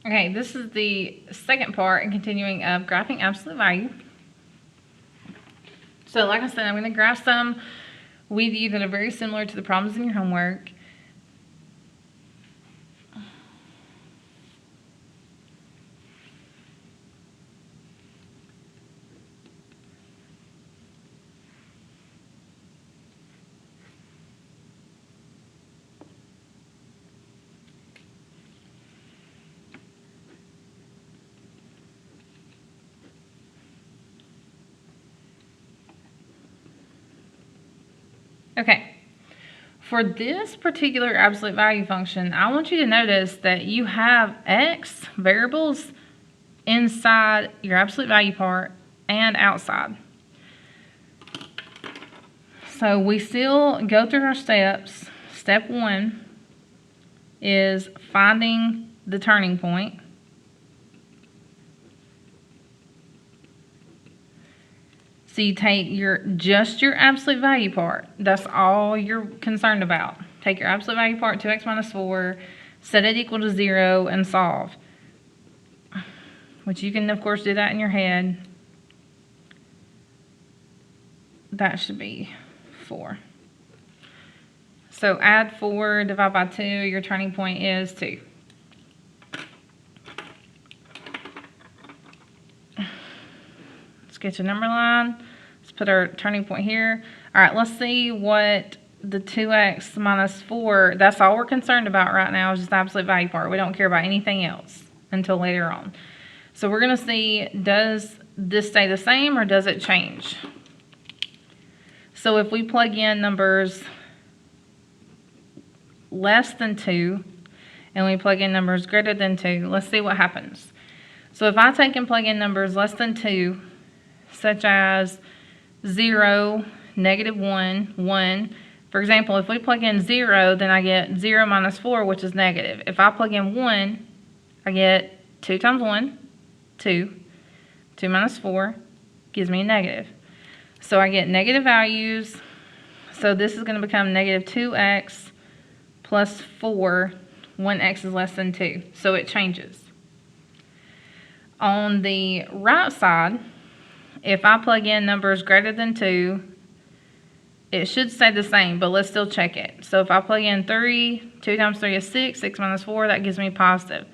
Okay, this is the second part and continuing of graphing absolute value. So like I said, I'm going to graph some with you that are very similar to the problems in your homework. Okay, for this particular absolute value function, I want you to notice that you have x variables inside your absolute value part and outside. So we still go through our steps. Step 1 is finding the turning point. So you take just your absolute value part. That's all you're concerned about. Take your absolute value part, 2x minus 4, set it equal to 0, and solve. Which you can, of course, do that in your head. That should be 4. So add 4, divide by 2, your turning point is 2. Let's get your number line. Let's put our turning point here. All right, let's see what the 2x minus 4, that's all we're concerned about right now is just the absolute value part. We don't care about anything else until later on. So we're going to see, does this stay the same or does it change? So if we plug in numbers less than 2 and we plug in numbers greater than 2, let's see what happens. So if I take and plug in numbers less than 2, such as 0, -1, 1. For example, if we plug in 0, then I get 0 minus 4, which is negative. If I plug in 1, I get 2 times 1, 2. 2 minus 4 gives me a negative. So I get negative values. So this is going to become negative 2x plus 4 when x is less than 2. So it changes. On the right side, if I plug in numbers greater than 2, it should stay the same, but let's still check it. So if I plug in 3, 2 times 3 is 6, 6 minus 4, that gives me positive.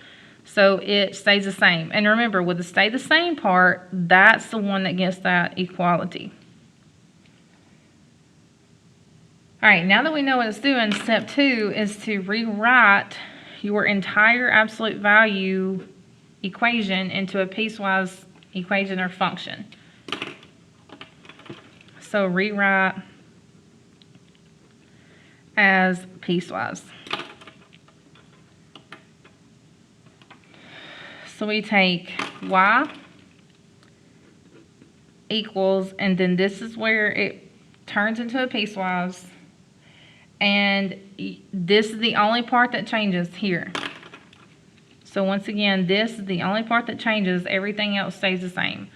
So it stays the same. And remember, with the stay the same part, that's the one that gets that equality. All right, now that we know what it's doing, step 2 is to rewrite your entire absolute value equation into a piecewise equation or function. So rewrite as piecewise. So we take y equals, and then this is where it turns into a piecewise, and this is the only part that changes here. So once again, this is the only part that changes. Everything else stays the same.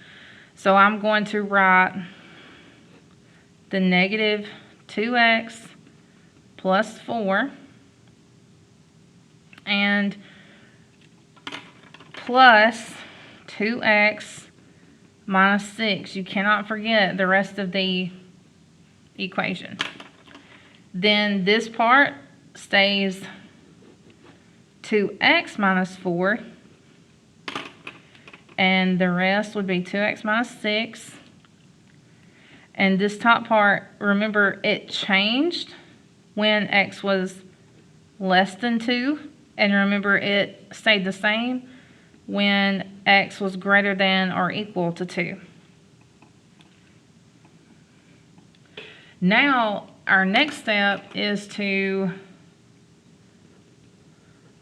So I'm going to write the negative 2x plus 4 and plus 2x minus 6. You cannot forget the rest of the equation. Then this part stays 2x minus 4, and the rest would be 2x minus 6. And this top part, remember, it changed when x was less than 2, and remember, it stayed the same when x was greater than or equal to 2. Now, our next step is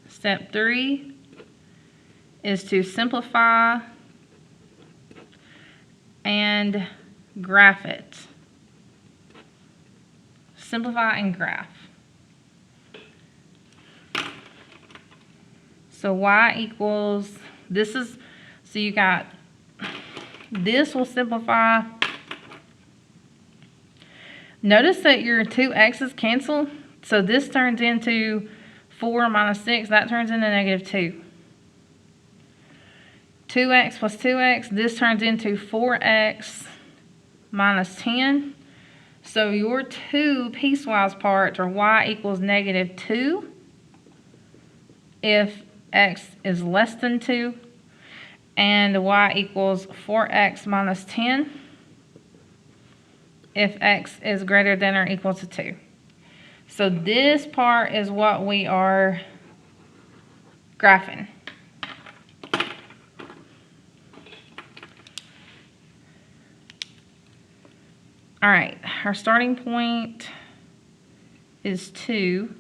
step 3 is to simplify and graph it. Simplify and graph. So y equals, so you got, this will simplify. Notice that your 2x's cancel. So this turns into 4 minus 6. That turns into negative 2. 2x plus 2x, this turns into 4x minus 10. So your two piecewise parts are y equals negative 2 if x is less than 2, and y equals 4x minus 10 if x is greater than or equal to 2. So this part is what we are graphing. All right, our starting point is 2.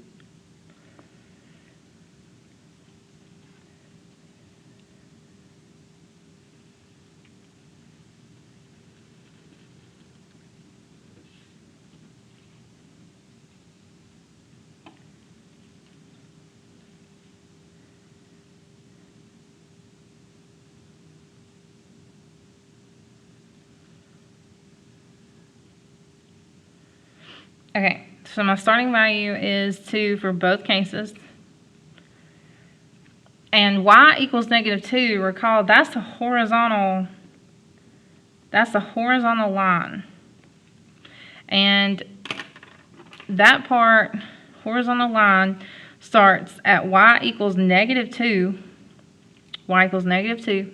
Okay, so my starting value is 2 for both cases. And y equals negative 2, recall that's the horizontal line. And that part, horizontal line, starts at y equals negative 2. Y equals negative 2.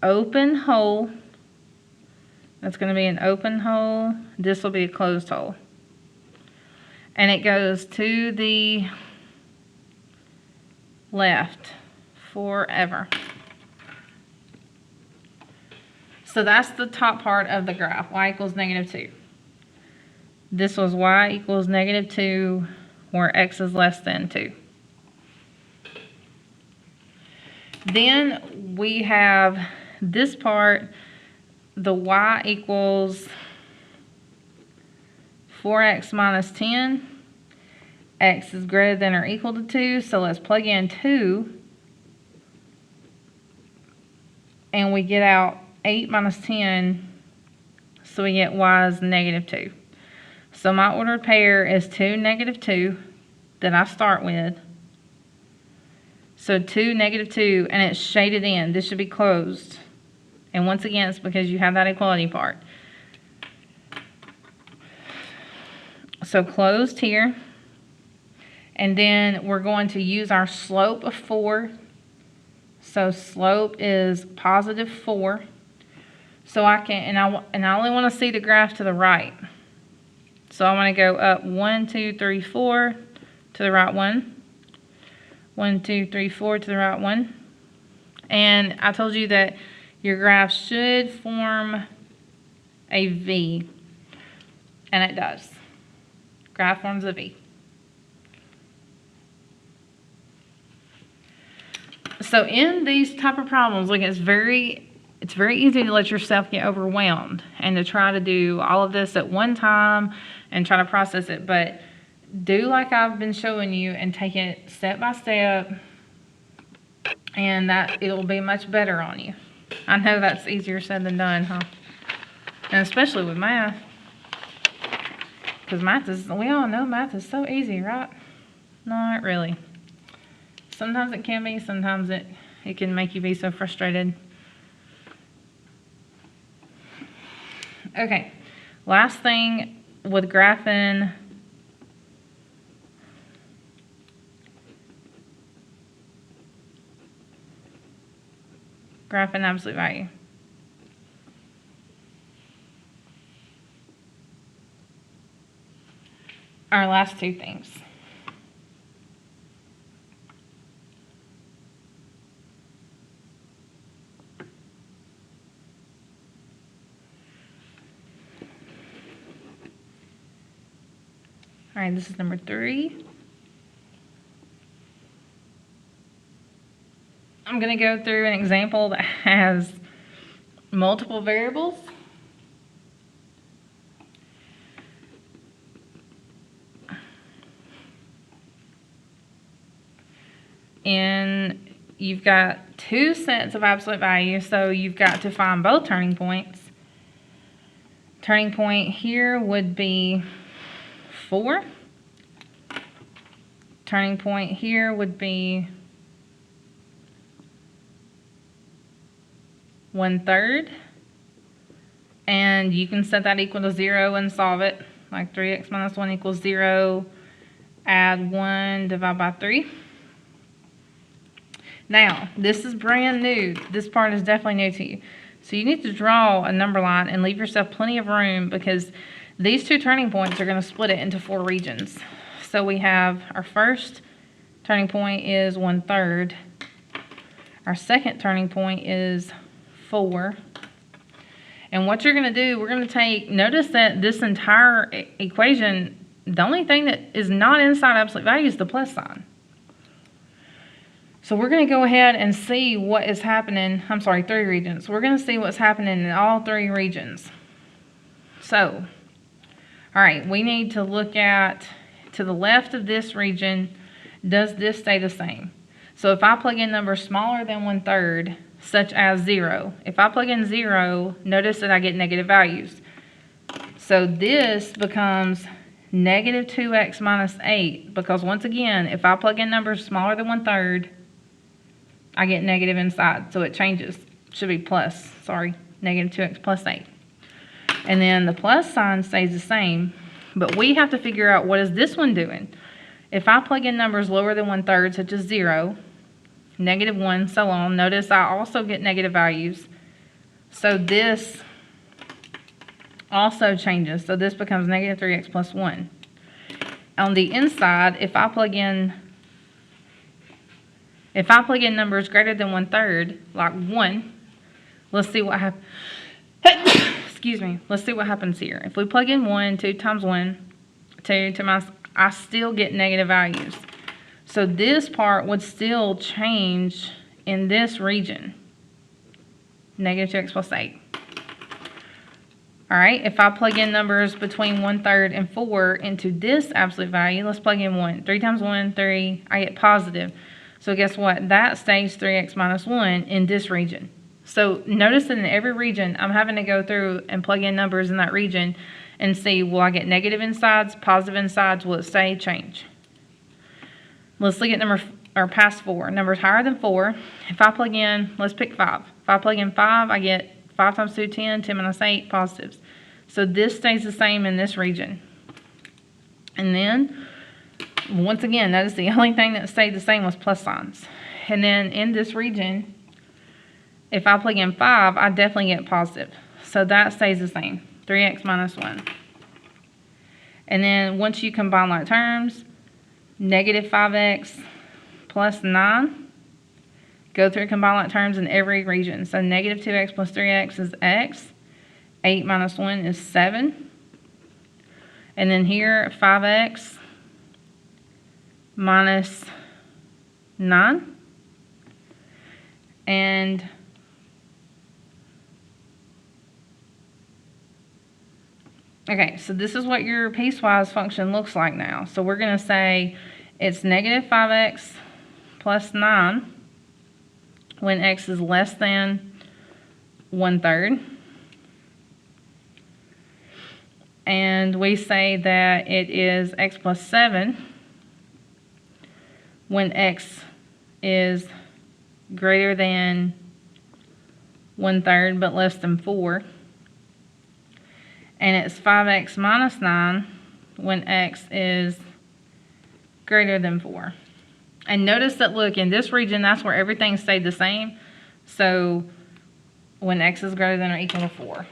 Open hole. That's going to be an open hole. This will be a closed hole. And it goes to the left forever. So that's the top part of the graph, y equals negative 2. This was y equals negative 2 where x is less than 2. Then we have this part, the y equals 4x minus 10. X is greater than or equal to 2, so let's plug in 2. And we get out 8 minus 10, so we get y is negative 2. So my ordered pair is 2, negative 2 that I start with. So 2, negative 2, and it's shaded in. This should be closed. And once again, it's because you have that equality part. So closed here. And then we're going to use our slope of 4. So slope is positive 4. So I can, and I only want to see the graph to the right. So I want to go up 1, 2, 3, 4 to the right 1. 1, 2, 3, 4 to the right 1. And I told you that your graph should form a V. And it does. Graph forms a V. So in these type of problems, like it's very easy to let yourself get overwhelmed and to try to do all of this at one time and try to process it. But do like I've been showing you and take it step by step, and that it'll be much better on you. I know that's easier said than done, huh? And especially with math. Because we all know math is so easy, right? Not really. Sometimes it can be, sometimes it can make you be so frustrated. Okay, last thing with graphing absolute value. Our last two things. All right, this is number 3. I'm going to go through an example that has multiple variables. And you've got 2 sets of absolute values, so you've got to find both turning points. Turning point here would be 4. Turning point here would be 1/3. And you can set that equal to 0 and solve it. Like 3x minus 1 equals 0. Add 1, divide by 3. Now, this is brand new. This part is definitely new to you. So you need to draw a number line and leave yourself plenty of room, because these two turning points are going to split it into 4 regions. So we have our first turning point is 1/3. Our second turning point is 4. And what you're going to do, we're going to take, notice that this entire equation, the only thing that is not inside absolute value is the plus sign. So we're going to go ahead and see what is happening. I'm sorry, 3 regions. We're going to see what's happening in all 3 regions. So, all right, we need to look at, to the left of this region, does this stay the same? So if I plug in numbers smaller than 1/3, such as 0, if I plug in 0, notice that I get negative values. So this becomes negative 2x minus 8, because once again, if I plug in numbers smaller than 1/3, I get negative inside, so it changes. It should be plus, sorry, negative 2x plus 8. And then the plus sign stays the same, but we have to figure out what is this one doing. If I plug in numbers lower than 1/3, such as 0, negative 1, so on, notice I also get negative values. So this also changes. So this becomes negative 3x plus 1. On the inside, if I plug in numbers greater than 1/3, like 1, let's see what happens. Excuse me. Let's see what happens here. If we plug in 1, 2 times 1, 2 times, I still get negative values. So this part would still change in this region. Negative 2x plus 8. All right, if I plug in numbers between 1/3 and 4 into this absolute value, let's plug in 1. 3 times 1, 3, I get positive. So guess what? That stays 3x minus 1 in this region. So notice that in every region, I'm having to go through and plug in numbers in that region and see, will I get negative insides, positive insides, will it stay, change? Let's look at past 4. Numbers higher than 4. If I plug in, let's pick 5. If I plug in 5, I get 5 times 2, 10, 10 minus 8, positives. So this stays the same in this region. And then, once again, notice the only thing that stayed the same was plus signs. And then in this region, if I plug in 5, I definitely get positive. So that stays the same, 3x minus 1. And then once you combine like terms, negative 5x plus 9, go through combine like terms in every region. So negative 2x plus 3x is x. 8 minus 1 is 7. And then here, 5x minus 9. And okay, so this is what your piecewise function looks like now. So we're going to say it's negative 5x plus 9 when x is less than 1/3. And we say that it is x plus 7 when x is greater than 1/3 but less than 4. And it's 5x minus 9 when x is greater than 4. And notice that, look, in this region, that's where everything stayed the same. So when x is greater than or equal to 4.